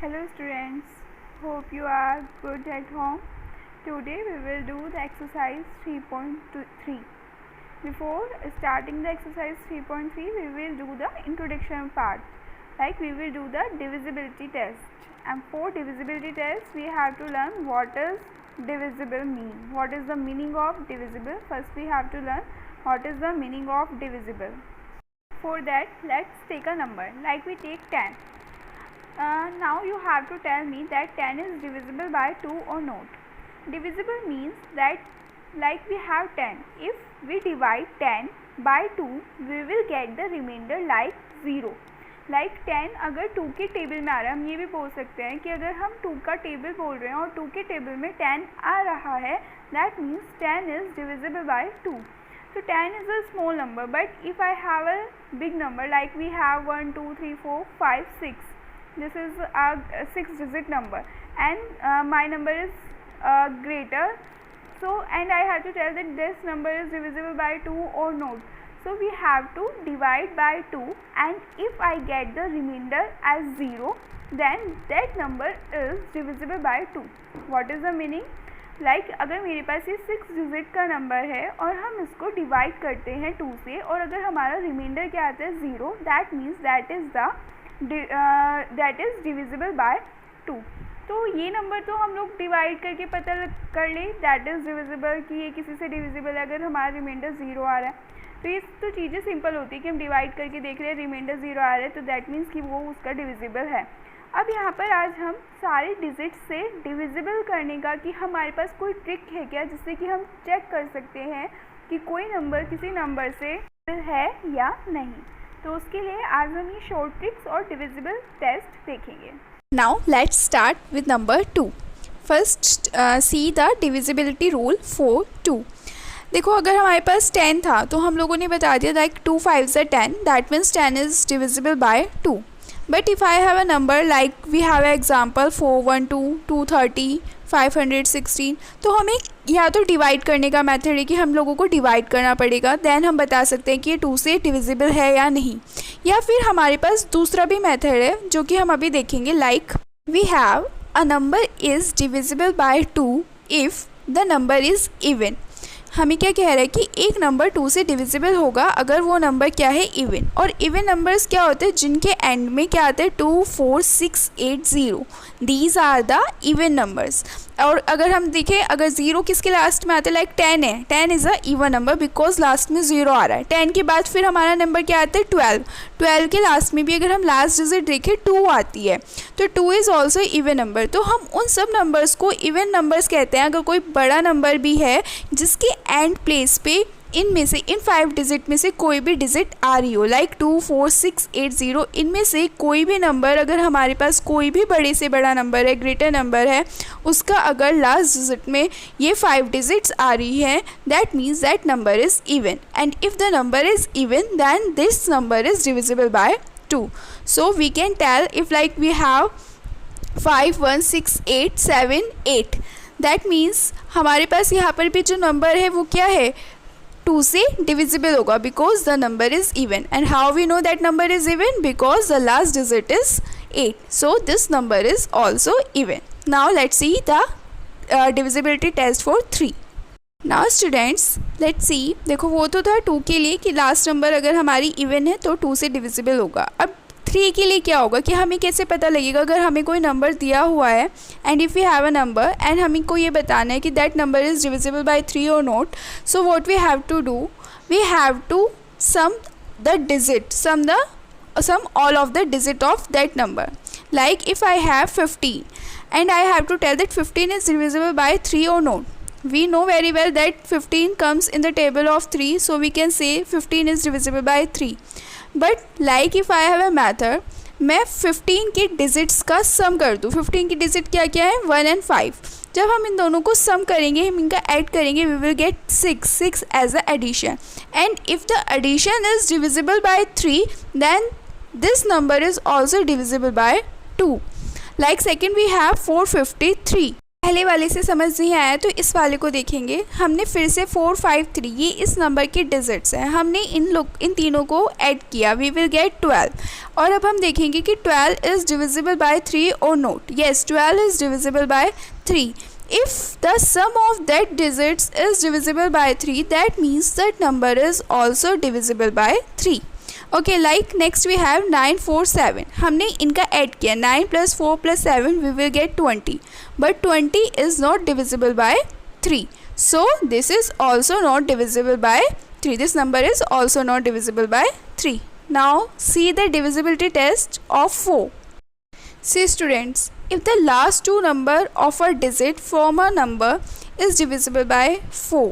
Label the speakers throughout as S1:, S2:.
S1: Hello students, hope you are good at home. Today we will do the exercise 3.3. Before starting the exercise 3.3, we will do the introduction part. Like we will do the divisibility test. And for divisibility test, we have to learn what does divisible mean. What is the meaning of divisible? First we have to learn what is the meaning of divisible. For that, let's take a number. Like we take 10. Now you have to tell me that 10 is divisible by 2 or not. Divisible means that like we have 10. If we divide 10 by 2, we will get the remainder like 0. Like 10 अगर 2 के table में आ रहा है, हम ये भी बोल सकते हैं कि अगर हम 2 का टेबल बोल रहे हैं और 2 के टेबल में 10 आ रहा है, that means 10 is divisible by 2. So 10 is a small number, but if I have a big number like we have 1, 2, 3, 4, 5, 6. This is a 6-digit number and my number is greater, so and I have to tell that this number is divisible by 2 or not. So we have to divide by 2, and if I get the remainder as 0, then that number is divisible by 2. What is the meaning? Like अगर मेरे पास ये 6 digit का number है और हम इसको divide करते हैं 2 से, और अगर हमारा रिमाइंडर क्या आता है 0, that means that is divisible by 2. तो ये नंबर तो हम लोग डिवाइड करके पता कर ले दैट इज़ डिविजिबल कि ये किसी से डिविजिबल है अगर हमारा रिमाइंडर 0 आ रहा है. तो ये तो चीज़ें सिंपल होती है कि हम डिवाइड करके देख रहे हैं रिमाइंडर 0 आ रहा है, तो दैट मीन्स कि वो उसका डिविजिबल है. अब यहाँ पर आज हम सारे डिजिट से डिविजिबल करने का कि हमारे पास कोई ट्रिक है क्या जिससे कि हम चेक कर सकते हैं कि कोई नंबर किसी नंबर से है या नहीं. तो उसके लिए आज हम ये शॉर्ट ट्रिक्स और डिविजिबल टेस्ट देखेंगे.
S2: Now let's start with number 2. First see the divisibility rule for 2. देखो अगर हमारे पास 10 था तो हम लोगों ने बता दिया like 2 5s are 10, that means 10 is divisible by 2. But if I have a number like we have an example 412, 230, 516, तो हमें या तो डिवाइड करने का मेथड है कि हम लोगों को डिवाइड करना पड़ेगा, देन हम बता सकते हैं कि ये 2 से डिविजिबल है या नहीं. या फिर हमारे पास दूसरा भी मेथड है जो कि हम अभी देखेंगे. Like we have a number is divisible by 2 if the number is even. हमें क्या कह रहा है कि एक नंबर 2 से डिविजिबल होगा अगर वो नंबर क्या है इवन. और इवन नंबर्स क्या होते हैं जिनके एंड में क्या आते हैं 2, 4, 6, 8, 0. These are the even numbers. और अगर हम देखें अगर 0 किसके लास्ट में आते हैं लाइक 10 है, 10 is a even number because last में 0 आ रहा है. 10 के बाद फिर हमारा नंबर क्या आता है 12. 12 के लास्ट में भी अगर हम लास्ट डिजिट देखें 2 आती है, तो 2 इज़ ऑल्सो इवन नंबर. तो हम उन सब नंबर्स को इवन नंबर्स कहते हैं. अगर कोई बड़ा नंबर भी है जिसके एंड प्लेस पे इनमें से इन 5 डिजिट में से कोई भी डिजिट आ रही हो लाइक 2, 4, 6, 8, 0, इनमें से कोई भी नंबर अगर हमारे पास कोई भी बड़े से बड़ा नंबर है, ग्रेटर नंबर है, उसका अगर लास्ट डिजिट में ये 5 डिजिट्स आ रही हैं, that means that number is even. And if the number is even then this number is divisible by 2. So we can tell if like we have 5, 1, 6, 8, 7, 8, that means हमारे पास यहाँ पर भी जो नंबर है वो क्या है 2 से डिविजिबल होगा because the number is even. And how we know that number is even because the last digit is 8. So this number is also even. Now let's see the divisibility test for 3. Now students let's see. देखो वो तो था 2 के लिए कि last number अगर हमारी even है तो 2 से डिविजिबल होगा. अब 3 के लिए क्या होगा कि हमें कैसे पता लगेगा अगर हमें कोई नंबर दिया हुआ है and if we have a number and हमें को ये बताना है कि that number is divisible by 3 और not. So what we have to do, we have to sum the digit, sum all of the digit of that number. Like if I have 15 and I have to tell that 15 is divisible by 3 और not. We know very well that 15 comes in the table of 3, so we can say 15 is divisible by 3. But like if I have a method, मैं 15 के digits का सम कर दूँ. 15 की digit क्या क्या है 1 and 5. जब हम इन दोनों को सम करेंगे, हम इनका ऐड करेंगे, we will get 6 as a addition. And if the addition is divisible by 3, then this number is also divisible by 2. Like second we have 453. पहले वाले से समझ नहीं आया तो इस वाले को देखेंगे। हमने फिर से 4, 5, 3 ये इस नंबर के डिजिट्स हैं, हमने इन तीनों को ऐड किया, वी विल गेट 12। और अब हम देखेंगे कि 12 इज़ डिविजिबल बाय 3 और note. Yes, 12 is divisible by 3। If the sum of that digits is divisible by 3, that means that number is also divisible by 3. Okay, like next we have 9, 4, 7. हमने इनका add किया, 9 + 4 + 7 we will get 20. But 20 is not divisible by 3. So this is also not divisible by 3. This number is also not divisible by 3. Now see the divisibility test of 4. See students, if the last two number of a digit from a number is divisible by 4,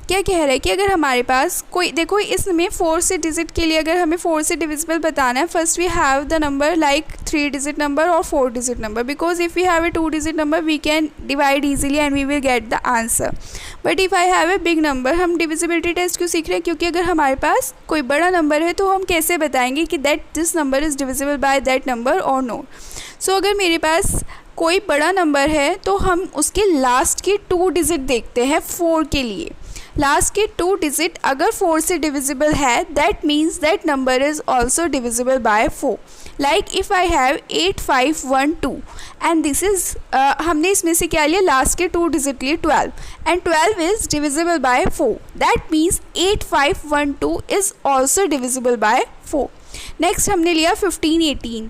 S2: क्या कह रहा है कि अगर हमारे पास कोई, देखो इसमें 4 से डिजिट के लिए अगर हमें 4 से डिविजिबल बताना है, first we have the number like 3 digit number और 4 digit number, because if we have a 2 digit number we can divide easily and we will get the answer. But if I have a big number, हम divisibility test क्यों सीख रहे हैं, क्योंकि अगर हमारे पास कोई बड़ा नंबर है तो हम कैसे बताएंगे कि that this number is divisible by that number और नोट। सो अगर मेरे पास कोई बड़ा नंबर है तो हम उसके लास्ट के 2 डिजिट देखते हैं 4 के लिए। लास्ट के 2 डिजिट अगर 4 से डिविजिबल है, that means that number is also divisible by 4। Like if I have 8, 5, 1, 2 and this is हमने इसमें से क्या लिया, लास्ट के 2 डिजिट लिए 12 and 12 is divisible by 4, that means 8, 5, 1, 2 is also divisible by 4। Next हमने लिया 15, 18,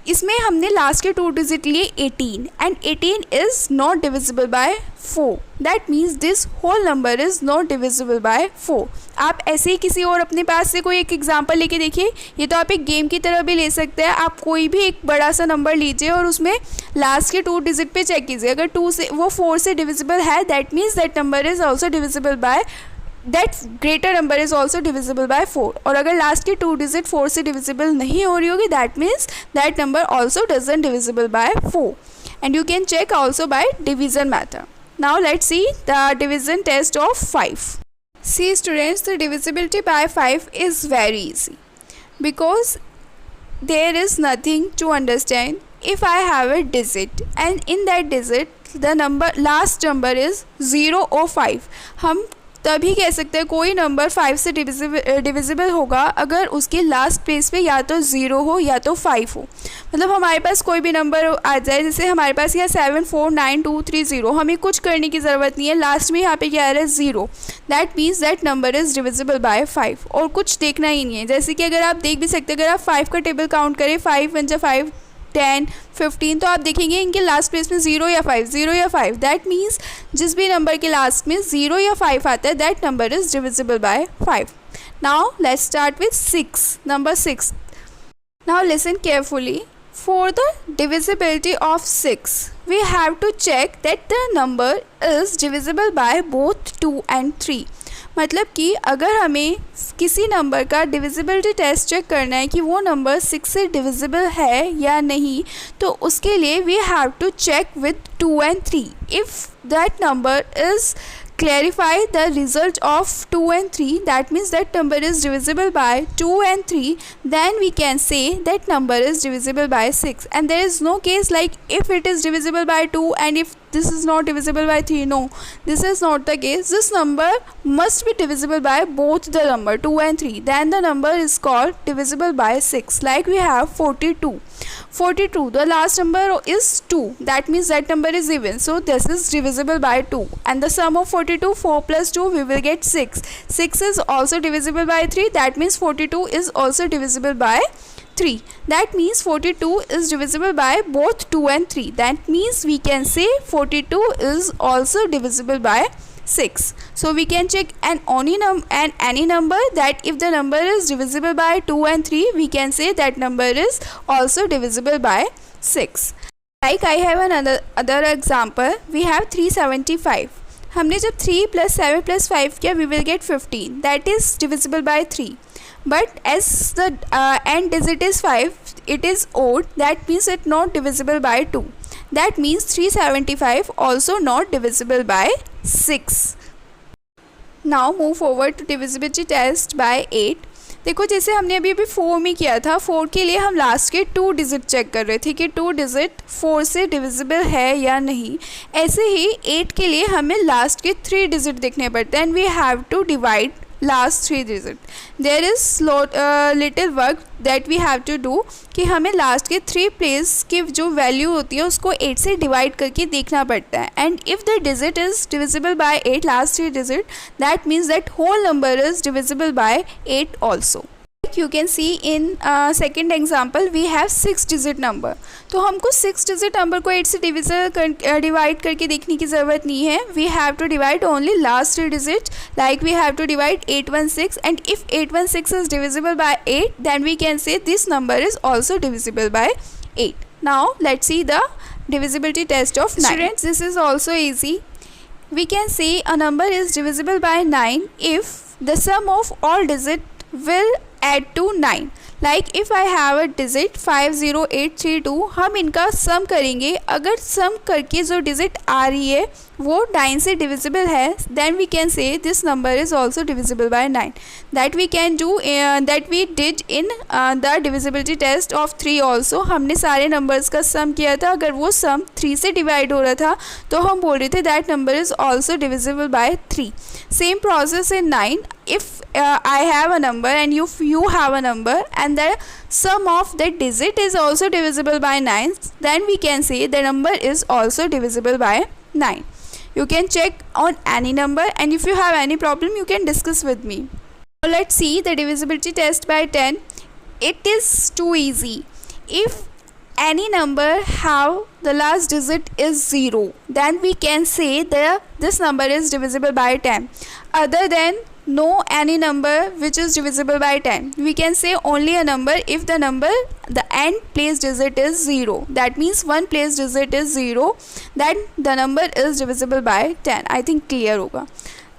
S2: इसमें हमने लास्ट के 2 डिजिट लिए 18 and 18 is not divisible by 4, that means this whole number is not divisible by 4। आप ऐसे ही किसी और अपने पास से कोई एक एग्जांपल लेके देखिए, ये तो आप एक गेम की तरह भी ले सकते हैं। आप कोई भी एक बड़ा सा नंबर लीजिए और उसमें लास्ट के 2 डिजिट पे चेक कीजिए, अगर 2 से वो 4 से डिविजिबल है, that means that number is also divisible by that greater number is also divisible by 4। और अगर लास्ट की 2 डिजिट 4 से डिविजिबल नहीं हो रही होगी, that means that number also doesn't divisible by 4 and you can check also by division method. Now let's see the division test of 5. See students, the divisibility by 5 is very easy because there is nothing to understand. If I have a digit and in that digit the number last number is 0 or 5, हम तभी कह सकते हैं कोई number 5 से divisible होगा अगर उसके लास्ट प्लेस पे या तो 0 हो या तो 5 हो। मतलब हमारे पास कोई भी नंबर आ जाए, जैसे हमारे पास यहाँ 7, 4, 9, 2, 3, 0, हमें कुछ करने की ज़रूरत नहीं है, लास्ट में यहाँ पे क्या आ रहा है 0, that means that number is divisible bye 5 और कुछ देखना ही नहीं है। जैसे कि अगर आप देख भी सकते हैं, अगर आप 5 का टेबल काउंट करें, 5 1 जा 5, 10, 15, तो आप देखेंगे इनके लास्ट प्लेस में 0 या 5, 0 या 5, दैट मीन्स जिस भी नंबर के लास्ट में 0 या 5 आता है, that number is divisible bye 5. Now let's start with 6, number 6. Now listen carefully. For the divisibility of 6, we have to check that the number is divisible by both 2 and 3. मतलब कि अगर हमें किसी नंबर का डिविजिबिलिटी टेस्ट चेक करना है कि वो नंबर 6 से डिविजिबल है या नहीं, तो उसके लिए we have to check with 2 and 3. If that number is clarify the result of 2 and 3, that means that number is divisible by 2 and 3, then we can say that number is divisible by 6. And there is no case like if it is divisible by 2 and if this is not divisible by 3. No, this is not the case. This number must be divisible by both the number 2 and 3, then the number is called divisible by 6. Like we have 42. 42, the last number is 2, that means that number is even, so this is divisible by 2. And the sum of 42, 4 plus 2, we will get 6. 6 is also divisible by 3, that means 42 is also divisible by 3. That means 42 is divisible by both 2 and 3. That means we can say 42 is also divisible by 6. So we can check any number that if the number is divisible by 2 and 3, we can say that number is also divisible by 6. Like I have another example. We have 375. हमने जब 3 + 7 + 5 किया, we will get 15. That is divisible by 3. But as the end digit is 5, it is odd. That means it not divisible by 2. That means 375 also not divisible by 6. Now move forward to divisibility test by 8. देखो जैसे हमने अभी 4 में किया था, 4 के लिए हम लास्ट के 2 डिजिट चेक कर रहे थे कि 2 डिजिट 4 से डिविजिबल है या नहीं। ऐसे ही 8 के लिए हमें लास्ट के 3 डिजिट देखने पड़ते हैं and we have to divide last 3 digit. There is little work that we have to do कि हमें लास्ट के 3 प्लेस की जो वैल्यू होती है उसको 8 से डिवाइड करके देखना पड़ता है। And if the digit is divisible by 8, last 3 digit, that means that whole number is divisible by 8 also. You can see in second example we have 6 digit number, तो हमको 6 digit number को 8 से divide करके देखने की ज़रूरत नहीं है। We have to divide only last 3 digit, like we have to divide 816, and if 816 is divisible by 8 then we can say this number is also divisible by 8. Now let's see the divisibility test of 9. Students, this is also easy. We can say a number is divisible by 9 if the sum of all digit will add to 9. Like if I have a digit 50832, हम इनका सम करेंगे। अगर सम करके जो digit आ रही है वो 9 से डिविजिबल है, then we can say this number is also divisible by 9. That we can do that we did in the divisibility test of 3 also. हमने सारे नंबर्स का सम किया था, अगर वो सम 3 से डिवाइड हो रहा था तो हम बोल रहे थे that number is also divisible by 3. Same process in 9. If I have a number and if you have a number and the sum of that digit is also divisible by 9, then we can say the number is also divisible by 9. You can check on any number, and if you have any problem you can discuss with me. So let's see the divisibility test by 10. It is too easy. If any number have the last digit is 0, then we can say this number is divisible by 10. Other than no any number which is divisible by 10, we can say only a number if the end place digit is 0. That means one place digit is 0, then the number is divisible by 10. I think clear होगा।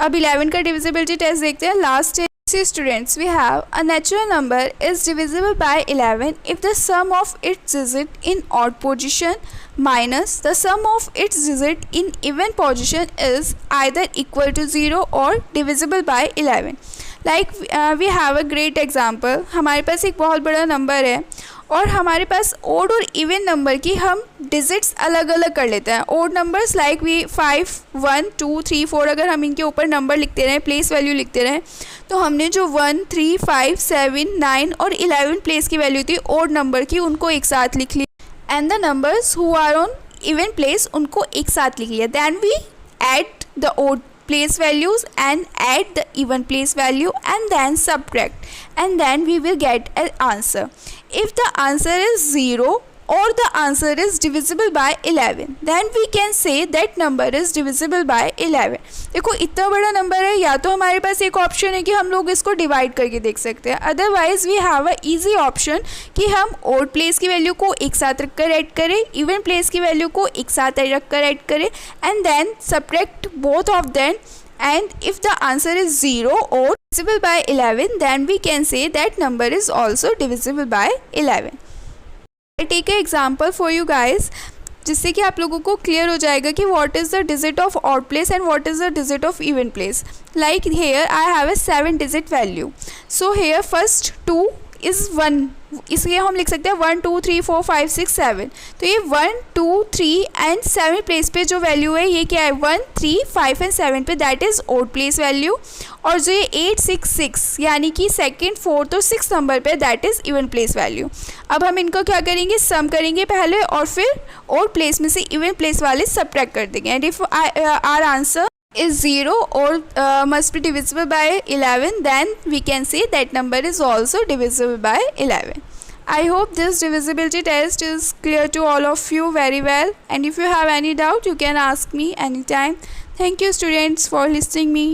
S2: अब 11 का divisibility test देखते हैं। Last See students, we have a natural number is divisible by 11 if the sum of its digit in odd position minus the sum of its digit in even position is either equal to 0 or divisible by 11. Like we have a great example. हमारे पास एक बहुत बड़ा number है और हमारे पास odd और even number की हम डिजिट्स अलग अलग कर लेते हैं। ओड नंबर्स लाइक वी 5, 1, 2, 3, 4, अगर हम इनके ऊपर नंबर लिखते रहें, प्लेस वैल्यू लिखते रहें, तो हमने जो 1, 3, 5, 7, 9 और 11 प्लेस की वैल्यू थी ओड नंबर की, उनको एक साथ लिख ली। And the numbers who are on even place, उनको एक साथ लिख लिया। Then we add the odd place values and add the even place value and then subtract, and then we will get an answer. If the answer is 0 or the answer is divisible by 11, then we can say that number is divisible by 11. देखो इतना बड़ा number है, या तो हमारे पास एक option है कि हम लोग इसको डिवाइड करके देख सकते हैं, otherwise we have a easy option कि हम ओड प्लेस की वैल्यू को एक साथ रख कर ऐड करें, इवन प्लेस की वैल्यू को एक साथ रख कर ऐड करें, and then subtract both of them, and if the answer is 0 or divisible by 11, then we can say that number is also divisible by 11. I take an example for you guys, जिससे कि आप लोगों को clear हो जाएगा कि what is the digit of odd place and what is the digit of even place. Like here I have a 7 digit value, so here first 2 is 1, इसलिए हम लिख सकते हैं 1, 2, 3, 4, 5, 6, 7। तो ये 1, 2, 3 एंड 7 प्लेस पे जो वैल्यू है ये क्या है, 1, 3, 5 एंड 7 पे, that is odd place value. और जो ये 8, 6, 6 यानी कि सेकंड, फोर्थ और 6 नंबर पे, that is even place value. अब हम इनको क्या करेंगे, सम करेंगे पहले और फिर ओड प्लेस में से इवन प्लेस वाले सब्ट्रैक्ट कर देंगे। And if our answer is 0 or must be divisible by 11, then we can say that number is also divisible by 11. I hope this divisibility test is clear to all of you very well, and if you have any doubt you can ask me anytime. Thank you students for listening me.